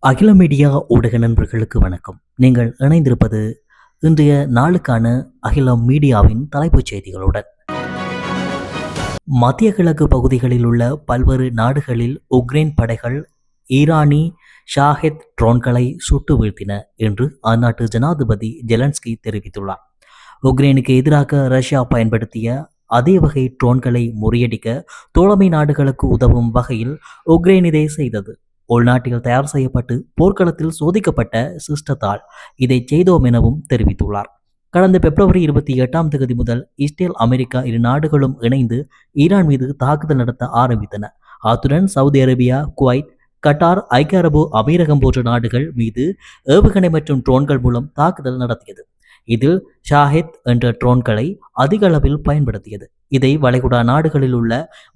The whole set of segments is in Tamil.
அகில மீடியா ஊடக நண்பர்களுக்கு வணக்கம். நீங்கள் இணைந்திருப்பது இன்றைய நாளுக்கான அகிலம் மீடியாவின் தலைப்புச் செய்திகளுடன். மத்திய கிழக்கு பகுதிகளில் உள்ள பல்வேறு நாடுகளில் உக்ரைன் படைகள் ஈரானி ஷாஹெத் ட்ரோன்களை சுட்டு வீழ்த்தின என்று அந்நாட்டு ஜனாதிபதி ஜெலன்ஸ்கி தெரிவித்துள்ளார். உக்ரைனுக்கு எதிராக ரஷ்யா பயன்படுத்திய அதே வகை ட்ரோன்களை முறியடிக்க தோழமை நாடுகளுக்கு உதவும் வகையில் உக்ரைன் இதை செய்தது. உள்நாட்டில் தயார் செய்யப்பட்டு போர்க்களத்தில் சோதிக்கப்பட்ட சிஸ்டத்தால் இதை செய்தோம் எனவும் தெரிவித்துள்ளார். கடந்த பிப்ரவரி 28 முதல் இஸ்ரேல் அமெரிக்கா இரு நாடுகளும் இணைந்து ஈரான் மீது தாக்குதல் நடத்த ஆரம்பித்தன. அத்துடன் சவுதி அரேபியா, குவைத், கட்டார், ஐக்கிய அரபு அமீரகம் போன்ற நாடுகள் மீது ஏவுகணை மற்றும் ட்ரோன்கள் மூலம் தாக்குதல் நடத்தியது. இதில் ஷாஹெத் என்ற ட்ரோன்களை அதிக அளவில் பயன்படுத்தியது. இதை வளைகுடா நாடுகளில் உள்ள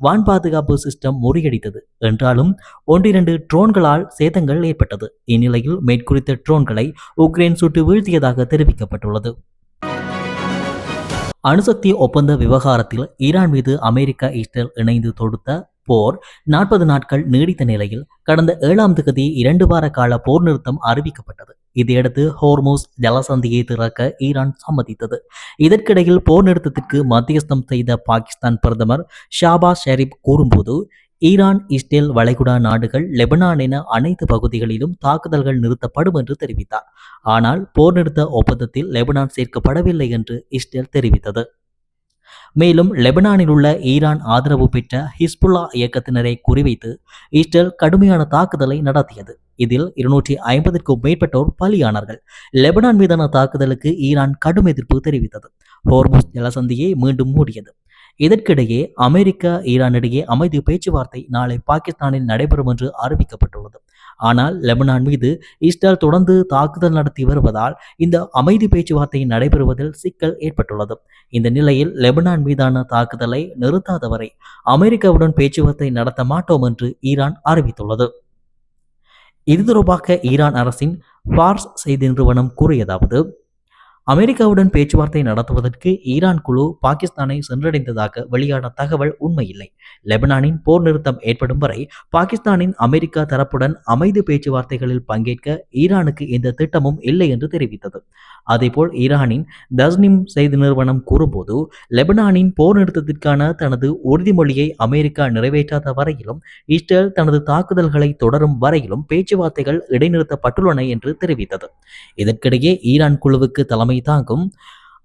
வான் பாதுகாப்பு சிஸ்டம் முறியடித்தது. என்றாலும் 1-2 ட்ரோன்களால் சேதங்கள் ஏற்பட்டது. இந்நிலையில் மேற்குறித்த ட்ரோன்களை உக்ரைன் சுட்டு வீழ்த்தியதாக தெரிவிக்கப்பட்டுள்ளது. அணுசக்தி ஒப்பந்த விவகாரத்தில் ஈரான் மீது அமெரிக்கா, இஸ்ரேல் இணைந்து தொடுத்த போர் 40 நாட்கள் நீடித்த நிலையில் கடந்த 7ஆம் தேதி 2 வார கால போர் நிறுத்தம் அறிவிக்கப்பட்டது. இதையடுத்து ஹோர்மூஸ் ஜலசந்தியை திறக்க ஈரான் சம்மதித்தது. இதற்கிடையில் போர் நிறுத்தத்திற்கு மத்தியஸ்தம் செய்த பாகிஸ்தான் பிரதமர் ஷாபாஸ் ஷெரீப் கூறும்போது, ஈரான், இஸ்ரேல், வளைகுடா நாடுகள், லெபனான் என அனைத்து பகுதிகளிலும் தாக்குதல்கள் நிறுத்தப்படும் என்று தெரிவித்தார். ஆனால் போர் நிறுத்த ஒப்பந்தத்தில் லெபனான் சேர்க்கப்படவில்லை என்று இஸ்ரேல் தெரிவித்தது. மேலும் லெபனானில் உள்ள ஈரான் ஆதரவு பெற்ற ஹிஸ்புல்லா இயக்கத்தினரை குறிவைத்து இஸ்ரேல் கடுமையான தாக்குதலை நடத்தியது. இதில் 250க்கும் மேற்பட்டோர் பலியானார்கள். லெபனான் மீதான தாக்குதலுக்கு ஈரான் கடும் எதிர்ப்பு தெரிவித்தது. ஹோர்முஸ் ஜலசந்தியை மீண்டும் மூடியது. இதற்கிடையே அமெரிக்கா, ஈரான் இடையே அமைதி பேச்சுவார்த்தை நாளை பாகிஸ்தானில் நடைபெறும் என்று அறிவிக்கப்பட்டுள்ளது. ஆனால் லெபனான் மீது இஸ்ரேல் தொடர்ந்து தாக்குதல் நடத்தி வருவதால் இந்த அமைதி பேச்சுவார்த்தை நடைபெறுவதில் சிக்கல் ஏற்பட்டுள்ளது. இந்த நிலையில் லெபனான் மீதான தாக்குதலை நிறுத்தாதவரை அமெரிக்காவுடன் பேச்சுவார்த்தை நடத்த மாட்டோம் என்று ஈரான் அறிவித்துள்ளது. இது தொடர்பாக ஈரான் அரசின் ஃபார்ஸ் செய்தி நிறுவனம் கூறியதாவது, அமெரிக்காவுடன் பேச்சுவார்த்தை நடத்துவதற்கு ஈரான் குழு பாகிஸ்தானை சென்றடைந்ததாக வெளியான தகவல் உண்மையில்லை. லெபனானின் போர் நிறுத்தம் ஏற்படும் வரை பாகிஸ்தானின் அமெரிக்கா தரப்புடன் அமைதி பேச்சுவார்த்தைகளில் பங்கேற்க ஈரானுக்கு எந்த திட்டமும் இல்லை என்று தெரிவித்தது. அதேபோல் ஈரானின் தஸ்னிம் செய்தி நிறுவனம் கூறும்போது, லெபனானின் போர் நிறுத்தத்திற்கான தனது உறுதிமொழியை அமெரிக்கா நிறைவேற்றாத வரையிலும், இஸ்ரேல் தனது தாக்குதல்களை தொடரும் வரையிலும் பேச்சுவார்த்தைகள் இடைநிறுத்தப்பட்டுள்ளன என்று தெரிவித்தது. இதற்கிடையே ஈரான் குழுவுக்கு தலைமை தாங்கும்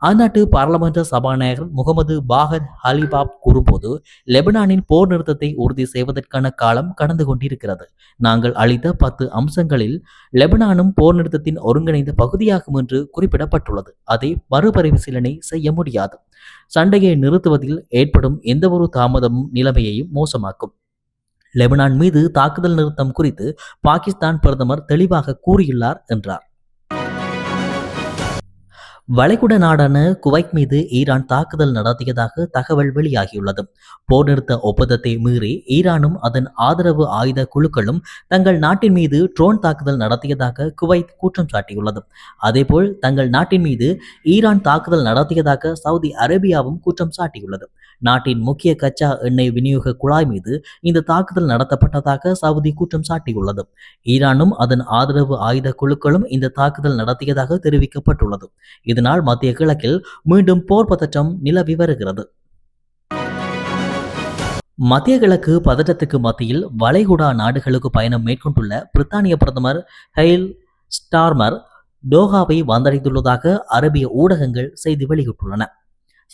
அந்நாட்டு பாராளுமன்ற சபாநாயகர் முகமது பாகர் ஹலிபாப் கூறும்போது, லெபனானின் போர் நிறுத்தத்தை உறுதி செய்வதற்கான காலம் கடந்து கொண்டிருக்கிறது. நாங்கள் அளித்த 10 அம்சங்களில் லெபனானும் போர் நிறுத்தத்தின் ஒருங்கிணைந்த பகுதியாகும் என்று குறிப்பிடப்பட்டுள்ளது. அதை மறுபரிசீலனை செய்ய முடியாது. சண்டையை நிறுத்துவதில் ஏற்படும் எந்தவொரு தாமதமும் நிலைமையையும் மோசமாக்கும். லெபனான் மீது தாக்குதல் நிறுத்தம் குறித்து பாகிஸ்தான் பிரதமர் தெளிவாக கூறியுள்ளார் என்றார். வளைகுடா நாடான குவைத் மீது ஈரான் தாக்குதல் நடத்தியதாக தகவல் வெளியாகியுள்ளது. போர் நிறுத்த ஒப்பந்தத்தை மீறி ஈரானும் அதன் ஆதரவு ஆயுத குழுக்களும் தங்கள் நாட்டின் மீது ட்ரோன் தாக்குதல் நடத்தியதாக குவைத் குற்றம் சாட்டியுள்ளது. அதேபோல் தங்கள் நாட்டின் மீது ஈரான் தாக்குதல் நடத்தியதாக சவுதி அரேபியாவும் குற்றம் சாட்டியுள்ளது. நாட்டின் முக்கிய கச்சா எண்ணெய் விநியோக குழாய் மீது இந்த தாக்குதல் நடத்தப்பட்டதாக சவுதி குற்றம் சாட்டியுள்ளது. ஈரானும் அதன் ஆதரவு ஆயுத குழுக்களும் இந்த தாக்குதல் நடத்தியதாக தெரிவிக்கப்பட்டுள்ளது. இதனால் மத்திய கிழக்கில் மீண்டும் போர் பதற்றம் நிலவி வருகிறது. மத்திய கிழக்கு பதற்றத்துக்கு மத்தியில் வளைகுடா நாடுகளுக்கு பயணம் மேற்கொண்டுள்ள பிரித்தானிய பிரதமர் கெய்ர் ஸ்டார்மர் டோஹாவை வந்தடைந்துள்ளதாக அரேபிய ஊடகங்கள் செய்தி வெளியிட்டுள்ளன.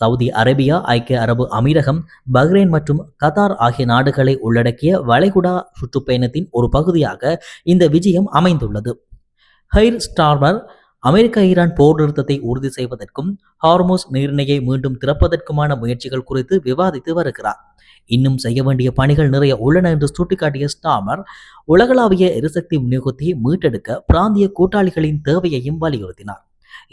சவுதி அரேபியா, ஐக்கிய அரபு அமீரகம், பஹ்ரைன் மற்றும் கத்தார் ஆகிய நாடுகளை உள்ளடக்கிய வளைகுடா சுற்றுப்பயணத்தின் ஒரு பகுதியாக இந்த விஜயம் அமைந்துள்ளது. கெய்ர் ஸ்டார்மர் அமெரிக்கா, ஈரான் போர் நிறுத்தத்தை உறுதி செய்வதற்கும் ஹார்மோஸ் நீரிணையை மீண்டும் திறப்பதற்குமான முயற்சிகள் குறித்து விவாதித்து வருகிறார். இன்னும் செய்ய வேண்டிய பணிகள் நிறைய உள்ளன என்று சுட்டிக்காட்டிய ஸ்டார்மர், உலகளாவிய எரிசக்தி விநியோகத்தை மீட்டெடுக்க பிராந்திய கூட்டாளிகளின் தேவையையும் வலியுறுத்தினார்.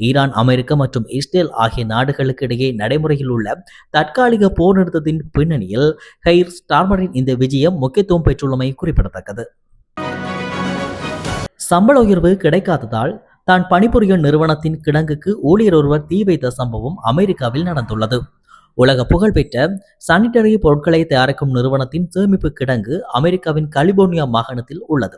ஈரான், அமெரிக்கா மற்றும் இஸ்ரேல் ஆகிய நாடுகளுக்கு இடையே நடைமுறையில் உள்ள தற்காலிக போர் நிறுத்தத்தின் பின்னணியில் கெய்ர் ஸ்டார்மரின் இந்த விஜயம் முக்கியத்துவம் பெற்றுள்ளமை குறிப்பிடத்தக்கது. சம்பள உயர்வு கிடைக்காததால் தான் பணிபுரியும் நிறுவனத்தின் கிடங்குக்கு ஊழியர் ஒருவர் தீ வைத்த சம்பவம் அமெரிக்காவில் நடந்துள்ளது. உலக புகழ்பெற்ற சானிட்டரி பொருட்களை தயாரிக்கும் நிறுவனத்தின் சேமிப்பு கிடங்கு அமெரிக்காவின் கலிபோர்னியா மாகாணத்தில் உள்ளது.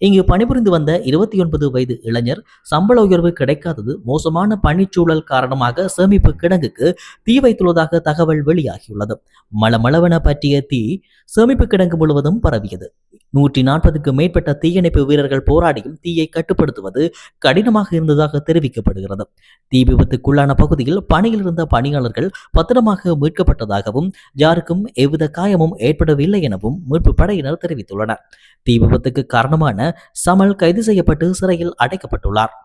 இங்கு பணிபுரிந்து வந்த 29 வயது இளைஞர் சம்பள உயர்வு கிடைக்காதது மோசமான பணிச்சூழல் காரணமாக சேமிப்பு கிடங்குக்கு தீ வைத்துள்ளதாக தகவல் வெளியாகியுள்ளது. மளமளவென பற்றிய தீ சேமிப்பு கிடங்கு முழுவதும் பரவியது. 140க்கு மேற்பட்ட தீயணைப்பு வீரர்கள் போராடியும் தீயை கட்டுப்படுத்துவது கடினமாக இருந்ததாக தெரிவிக்கப்படுகிறது. தீ விபத்துக்குள்ளான பகுதியில் பணியில் இருந்த பணியாளர்கள் பத்திரமாக மீட்கப்பட்டதாகவும் யாருக்கும் எவ்வித காயமும் ஏற்படவில்லை எனவும் மீட்பு படையினர் தெரிவித்துள்ளனர். தீ விபத்துக்கு காரணமான சமல் கைது செய்யப்பட்டு சிறையில் அடைக்கப்பட்டுள்ளார்.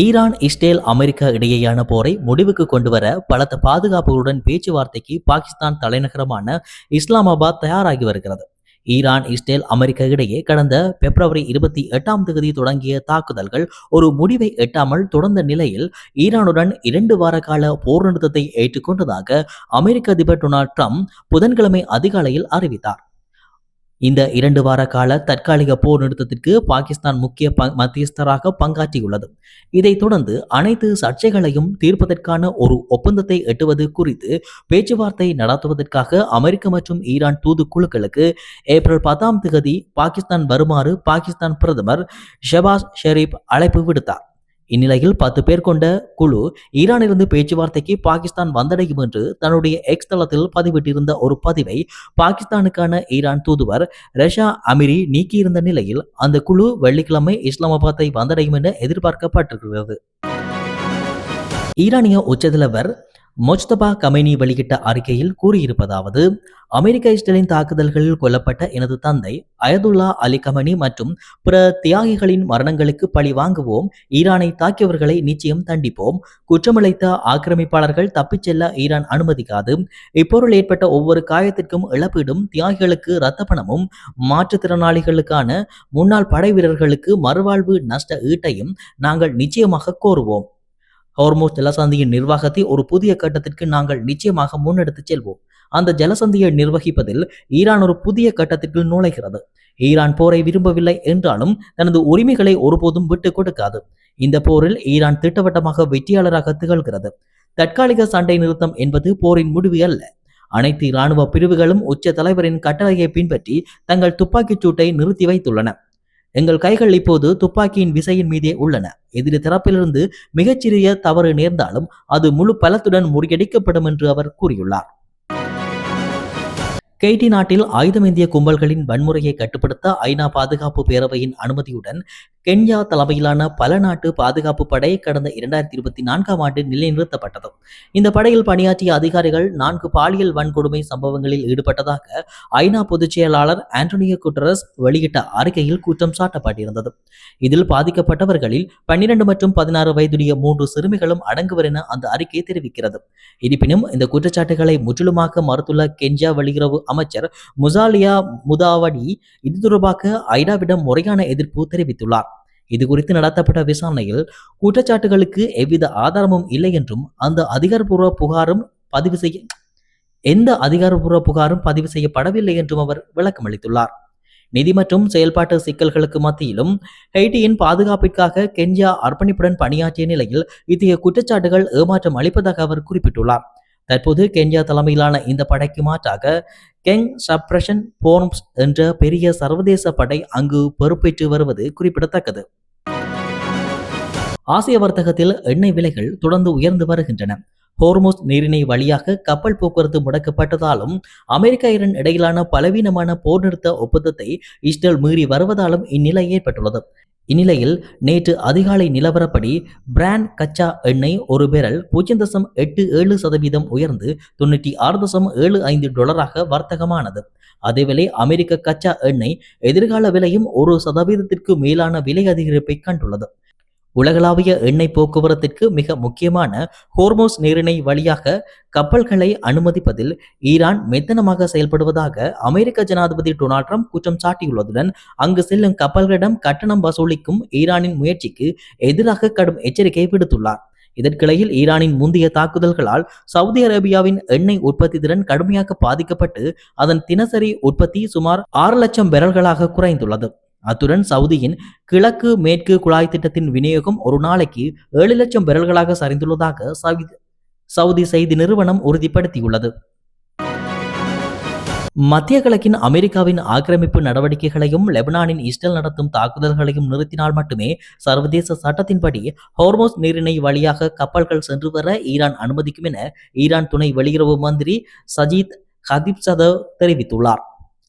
ஈரான், இஸ்ரேல், அமெரிக்கா இடையேயான போரை முடிவுக்கு கொண்டுவர பலத்த பாதுகாப்புகளுடன் பேச்சுவார்த்தைக்கு பாகிஸ்தான் தலைநகரமான இஸ்லாமாபாத் தயாராகி வருகிறது. ஈரான், இஸ்ரேல், அமெரிக்கா இடையே கடந்த பிப்ரவரி 28 தொடங்கிய தாக்குதல்கள் ஒரு முடிவை எட்டாமல் தொடர்ந்த நிலையில் ஈரானுடன் 2 வார கால போர் நிறுத்தத்தை ஏற்றுக்கொண்டதாக அமெரிக்க அதிபர் டொனால்ட் ட்ரம்ப் புதன்கிழமை அதிகாலையில் அறிவித்தார். இந்த 2 வார கால தற்காலிக போர் நிறுத்தத்திற்கு பாகிஸ்தான் முக்கிய மத்தியஸ்தராக பங்காற்றியுள்ளது. இதைத் தொடர்ந்து அனைத்து சர்ச்சைகளையும் தீர்ப்பதற்கான ஒரு ஒப்பந்தத்தை எட்டுவது குறித்து பேச்சுவார்த்தை நடத்துவதற்காக அமெரிக்க மற்றும் ஈரான் தூதுக்குழுக்களுக்கு ஏப்ரல் 10 பாகிஸ்தான் வருமாறு பாகிஸ்தான் பிரதமர் ஷெபாஸ் ஷெரீப் அழைப்பு விடுத்தார். இந்நிலையில் 10 பேர் கொண்ட குழு ஈரானிலிருந்து பேச்சுவார்த்தைக்கு பாகிஸ்தான் வந்தடையும் என்று தன்னுடைய எக்ஸ் தளத்தில் பதிவிட்டிருந்த ஒரு பதிவை பாகிஸ்தானுக்கான ஈரான் தூதுவர் ரெஷா அமிரி நீக்கியிருந்த நிலையில் அந்த குழு வெள்ளிக்கிழமை இஸ்லாமாபாத்தை வந்தடையும் என எதிர்பார்க்கப்பட்டிருக்கிறது. ஈரானிய உச்சதலைவர் மொஜ்தபா கமைனி வெளியிட்ட அறிக்கையில் கூறியிருப்பதாவது: அமெரிக்க இஸ்ரேலின் தாக்குதல்களில் கொல்லப்பட்ட எனது தந்தை அயதுல்லா அலி கமனி மற்றும் பிற தியாகிகளின் மரணங்களுக்கு பழி வாங்குவோம். ஈரானை தாக்கியவர்களை நிச்சயம் தண்டிப்போம். குற்றமிழைத்த ஆக்கிரமிப்பாளர்கள் தப்பிச் செல்ல ஈரான் அனுமதிக்காது. இப்போரில் ஏற்பட்ட ஒவ்வொரு காயத்திற்கும் இழப்பீடும், தியாகிகளுக்கு இரத்த பணமும், மாற்றுத்திறனாளிகளுக்கான முன்னாள் படை வீரர்களுக்கு மறுவாழ்வு நஷ்ட ஈட்டையும் நாங்கள் நிச்சயமாக கோருவோம். ஹோர்முஸ் ஜலசந்தியின் நிர்வாகத்தை ஒரு புதிய கட்டத்திற்கு நாங்கள் நிச்சயமாக முன்னெடுத்துச் செல்வோம். அந்த ஜலசந்தியை நிர்வகிப்பதில் ஈரான் ஒரு புதிய கட்டத்திற்கு நுழைகிறது. ஈரான் போரை விரும்பவில்லை என்றாலும் தனது உரிமைகளை ஒருபோதும் விட்டுக் கொடுக்காது. இந்த போரில் ஈரான் திட்டவட்டமாக வெற்றியாளராக திகழ்கிறது. தற்காலிக சண்டை நிறுத்தம் என்பது போரின் முடிவு அல்ல. அனைத்து இராணுவ பிரிவுகளும் உச்ச தலைவரின் கட்டளையை பின்பற்றி தங்கள் துப்பாக்கிச் சூட்டை நிறுத்தி வைத்துள்ளன. எங்கள் கைகள் இப்போது துப்பாக்கியின் விசையின் மீதே உள்ளன. எதிரி தரப்பிலிருந்து மிகச்சிறிய தவறு நேர்ந்தாலும் அது முழு பலத்துடன் முறியடிக்கப்படும் என்று அவர் கூறியுள்ளார். கெய்டி நாட்டில் ஆயுதமேந்திய கும்பல்களின் வன்முறையை கட்டுப்படுத்த ஐநா பாதுகாப்பு பேரவையின் அனுமதியுடன் கென்யா தலைமையிலான பல நாட்டு பாதுகாப்பு படை கடந்த 2024 நிலைநிறுத்தப்பட்டது. இந்த படையில் பணியாற்றிய அதிகாரிகள் 4 பாலியல் வன்கொடுமை சம்பவங்களில் ஈடுபட்டதாக ஐநா பொதுச் செயலாளர் ஆண்டோனியோ குட்டரஸ் வெளியிட்ட அறிக்கையில் குற்றம் சாட்டப்பட்டிருந்தது. இதில் பாதிக்கப்பட்டவர்களில் 12 மற்றும் 16 வயதுடைய 3 சிறுமிகளும் அடங்குவர் என அந்த அறிக்கை தெரிவிக்கிறது. இருப்பினும் இந்த குற்றச்சாட்டுகளை முற்றிலுமாக மறுத்துள்ள கென்யா வெளியுறவு அமைச்சர் முசாலியா முதாவடி இது தொடர்பாக ஐநாவிடம் முறையான எதிர்ப்பு தெரிவித்துள்ளார். இது குறித்து நடத்தப்பட்ட விசாரணையில் குற்றச்சாட்டுகளுக்கு எவ்வித ஆதாரமும் இல்லை என்றும் எந்த அதிகாரப்பூர்வ புகாரும் பதிவு செய்யப்படவில்லை என்றும் அவர் விளக்கமளித்துள்ளார். நிதி மற்றும் செயல்பாட்டு சிக்கல்களுக்கு மத்தியிலும் ஹெய்டியின் பாதுகாப்பிற்காக கென்யா அர்ப்பணிப்புடன் பணியாற்றிய நிலையில் இத்தகைய குற்றச்சாட்டுகள் ஏமாற்றம் அளிப்பதாக அவர் குறிப்பிட்டுள்ளார். தற்போது கென்யா தலைமையிலான இந்த படைக்கு மாற்றாக கெங் சப்ரஷன் போர்ம்ஸ் என்ற பெரிய சர்வதேச படை அங்கு பொறுப்பேற்று வருவது குறிப்பிடத்தக்கது. ஆசிய வர்த்தகத்தில் எண்ணெய் விலைகள் தொடர்ந்து உயர்ந்து வருகின்றன. ஹோர்முஸ் நீரிணை வழியாக கப்பல் போக்குவரத்து முடக்கப்பட்டதாலும் அமெரிக்கா ஈரான் இடையிலான பலவீனமான போர் நிறுத்த ஒப்பந்தத்தை இஸ்ரேல் மீறி வருவதாலும் இந்நிலை ஏற்பட்டுள்ளது. இந்நிலையில் நேற்று அதிகாலை நிலவரப்படி பிராண்ட் கச்சா எண்ணெய் ஒரு பேரல் 0.87% உயர்ந்து $96.75 வர்த்தகமானது. அதேவேளை அமெரிக்க கச்சா எண்ணெய் எதிர்கால விலையும் 1% மேலான விலை அதிகரிப்பை கண்டுள்ளது. உலகளாவிய எண்ணெய் போக்குவரத்திற்கு மிக முக்கியமான ஹோர்முஸ் நீரிணை வழியாக கப்பல்களை அனுமதிப்பதில் ஈரான் மெத்தனமாக செயல்படுவதாக அமெரிக்க ஜனாதிபதி டொனால்ட் ட்ரம்ப் குற்றம் சாட்டியுள்ளதுடன் அங்கு செல்லும் கப்பல்களிடம் கட்டணம் வசூலிக்கும் ஈரானின் முயற்சிக்கு எதிராக கடும் எச்சரிக்கை விடுத்துள்ளார். இதற்கிடையில் ஈரானின் முந்தைய தாக்குதல்களால் சவுதி அரேபியாவின் எண்ணெய் உற்பத்தி திறன் கடுமையாக பாதிக்கப்பட்டு அதன் தினசரி உற்பத்தி சுமார் 6 லட்சம் பேரல்களாக குறைந்துள்ளது. அத்துடன் சவுதியின் கிழக்கு மேற்கு குழாய் திட்டத்தின் விநியோகம் ஒரு நாளைக்கு 7 லட்சம் பேரல்களாக சரிந்துள்ளதாக சவுதி செய்தி நிறுவனம் உறுதிப்படுத்தியுள்ளது. மத்திய கிழக்கின் அமெரிக்காவின் ஆக்கிரமிப்பு நடவடிக்கைகளையும் லெபனானின் இஸ்ரேல் நடத்தும் தாக்குதல்களையும் நிறுத்தினால் மட்டுமே சர்வதேச சட்டத்தின்படி ஹோர்மோஸ் நீரிணை வழியாக கப்பல்கள் சென்று வர ஈரான் அனுமதிக்கும் என ஈரான் துணை வெளியுறவு மந்திரி சஜீத் கதீப்சதவ் தெரிவித்துள்ளார்.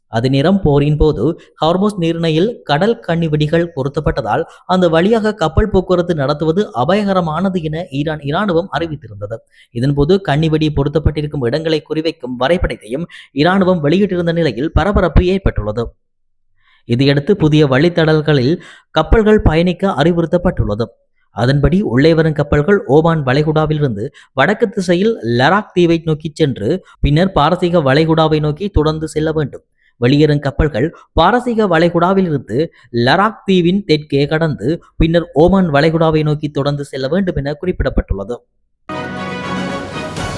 அதே நேரம் போரின் போது ஹார்மோஸ் நீரிணையில் கடல் கண்ணிவெடிகள் பொருத்தப்பட்டதால் அந்த வழியாக கப்பல் போக்குவரத்து நடத்துவது அபாயகரமானது என ஈரான் இராணுவம் அறிவித்திருந்தது. இதன்போது கண்ணிவெடி பொருத்தப்பட்டிருக்கும் இடங்களை குறிவைக்கும் வரைபடத்தையும் இராணுவம் வெளியிட்டிருந்த நிலையில் பரபரப்பு ஏற்பட்டுள்ளது. இதையடுத்து புதிய வழித்தடல்களில் கப்பல்கள் பயணிக்க அறிவுறுத்தப்பட்டுள்ளது. அதன்படி உள்ளே வரும் கப்பல்கள் ஓமான் வளைகுடாவிலிருந்து வடக்கு திசையில் லராக் தீவை நோக்கி சென்று பின்னர் பாரசீக வளைகுடாவை நோக்கி தொடர்ந்து செல்ல வேண்டும். வெளியேறும் கப்பல்கள் பாரசீக வளைகுடாவிலிருந்து லராக் தீவின் தெற்கே கடந்து பின்னர் ஓமான் வளைகுடாவை நோக்கி தொடர்ந்து செல்ல வேண்டும் என குறிப்பிடப்பட்டுள்ளது.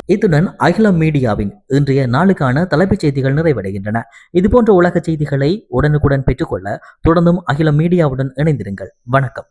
இத்துடன் அகிலம் மீடியாவின் இன்றைய நாளுக்கான தலைப்புச் செய்திகள் நிறைவடைகின்றன. இதுபோன்ற உலக செய்திகளை உடனுக்குடன் பெற்றுக்கொள்ள தொடர்ந்தும் அகிலம் மீடியாவுடன் இணைந்திருங்கள். வணக்கம்.